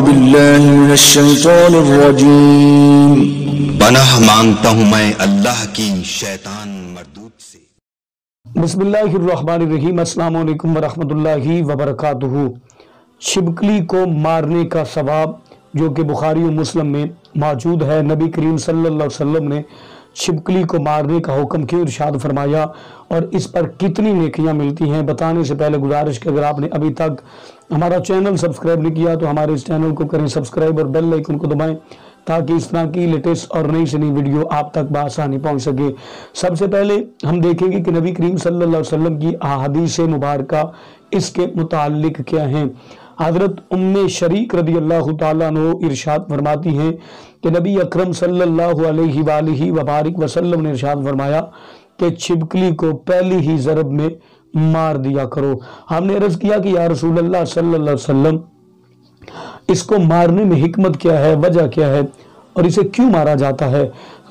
باللہ من الشیطان الرجیم۔ پناہ مانگتا ہوں میں اللہ کی شیطان مردود سے۔ بسم اللہ الرحمن الرحیم۔ السلام علیکم ورحمۃ اللہ وبرکاتہ۔ چھپکلی کو مارنے کا ثواب جو کہ بخاری و مسلم میں موجود ہے، نبی کریم صلی اللہ علیہ وسلم نے چھپکلی کو مارنے کا حکم کیوں ارشاد فرمایا اور اس پر کتنی نیکیاں ملتی ہیں، بتانے سے پہلے گزارش کہ اگر آپ نے ابھی تک ہمارا چینل سبسکرائب نہیں کیا تو ہمارے اس چینل کو کریں سبسکرائب اور بیل آئیکن کو دبائیں تاکہ اس طرح کی لیٹسٹ اور نئی سے نئی ویڈیو آپ تک بآسانی پہنچ سکے۔ سب سے پہلے ہم دیکھیں گے کہ نبی کریم صلی اللہ علیہ وسلم کی احادیث مبارکہ اس کے متعلق کیا ہیں۔ حضرت ام شریک رضی اللہ تعالیٰ عنہ ارشاد فرماتی ہیں کہ نبی اکرم صلی اللہ علیہ وآلہ وبارک وسلم نے ارشاد فرمایا کہ چھپکلی کو پہلی ہی ضرب میں مار دیا کرو۔ ہم نے عرض کیا کہ یا رسول اللہ صلی اللہ علیہ وسلم، اس کو مارنے میں حکمت کیا ہے، وجہ کیا ہے اور اسے کیوں مارا جاتا ہے؟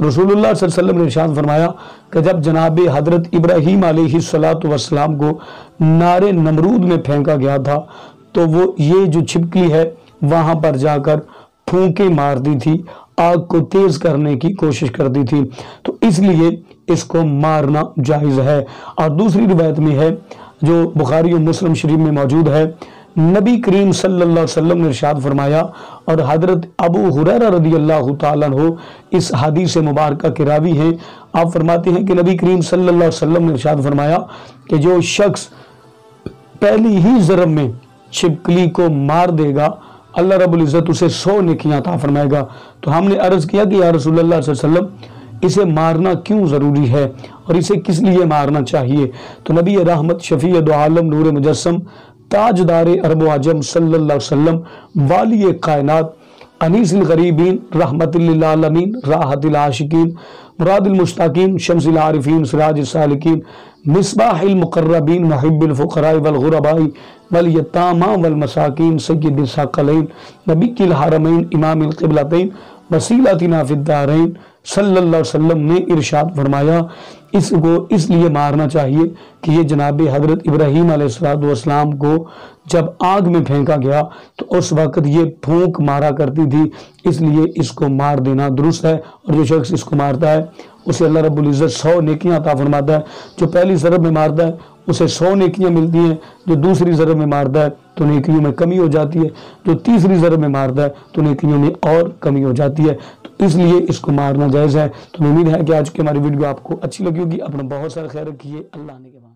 رسول اللہ صلی اللہ علیہ وسلم نے ارشاد فرمایا کہ جب جناب حضرت ابراہیم علیہ السلام کو نار نمرود میں پھینکا گیا تھا تو وہ یہ جو چھپکلی ہے وہاں پر جا کر پھونکے مارتی تھی، آگ کو تیز کرنے کی کوشش کرتی تھی، تو اس لیے اس کو مارنا جائز ہے۔ اور دوسری روایت میں ہے جو بخاری و مسلم شریف میں موجود ہے، نبی کریم صلی اللہ علیہ وسلم نے ارشاد فرمایا اور حضرت ابو ہریرہ رضی اللہ تعالیٰ عنہ اس حدیث مبارکہ کے راوی ہیں۔ آپ فرماتے ہیں کہ نبی کریم صلی اللہ علیہ وسلم نے ارشاد فرمایا کہ جو شخص پہلی ہی ضرب میں چھپکلی کو مار دے گا اللہ رب العزت اسے 100 نیکیاں عطا فرمائے گا۔ تو ہم نے عرض کیا کہ یا رسول اللہ صلی اللہ علیہ وسلم، اسے مارنا کیوں ضروری ہے اور اسے کس لیے مارنا چاہیے؟ تو نبی رحمت شفیع دو عالم نور مجسم تاجدار عرب و عجم صلی اللہ علیہ وسلم والی کائنات انیس الغریبین رحمت للعالمین راحت العاشقین مراد المشتاقین شمس العارفین سراج السالکین مصباح المقربین محب الفقراء والغرباء والیتامى والمساکین سید الثقلین نبی الحرمین امام القبلتین وسیلتنا فی الدارین صلی اللہ علیہ وسلم نے ارشاد فرمایا اس کو اس لیے مارنا چاہیے کہ یہ جناب حضرت ابراہیم علیہ السلام کو جب آگ میں پھینکا گیا تو اس وقت یہ پھونک مارا کرتی تھی، اس لیے اس کو مار دینا درست ہے۔ اور جو شخص اس کو مارتا ہے اسے اللہ رب العزت 100 نیکیاں عطا فرماتا ہے۔ جو پہلی ضرب میں مارتا ہے اسے 100 نیکیاں ملتی ہیں، جو دوسری ضرب میں مارتا ہے تو نیکیوں میں کمی ہو جاتی ہے، جو تیسری ضرب میں مارتا ہے تو نیکیوں میں اور کمی ہو جاتی ہے، تو اس لیے اس کو مارنا جائز ہے۔ تو امید ہے کہ آج کی ہماری ویڈیو آپ کو اچھی لگی ہوگی۔ اپنا بہت سارا خیال رکھیے، اللہ نے کے بعد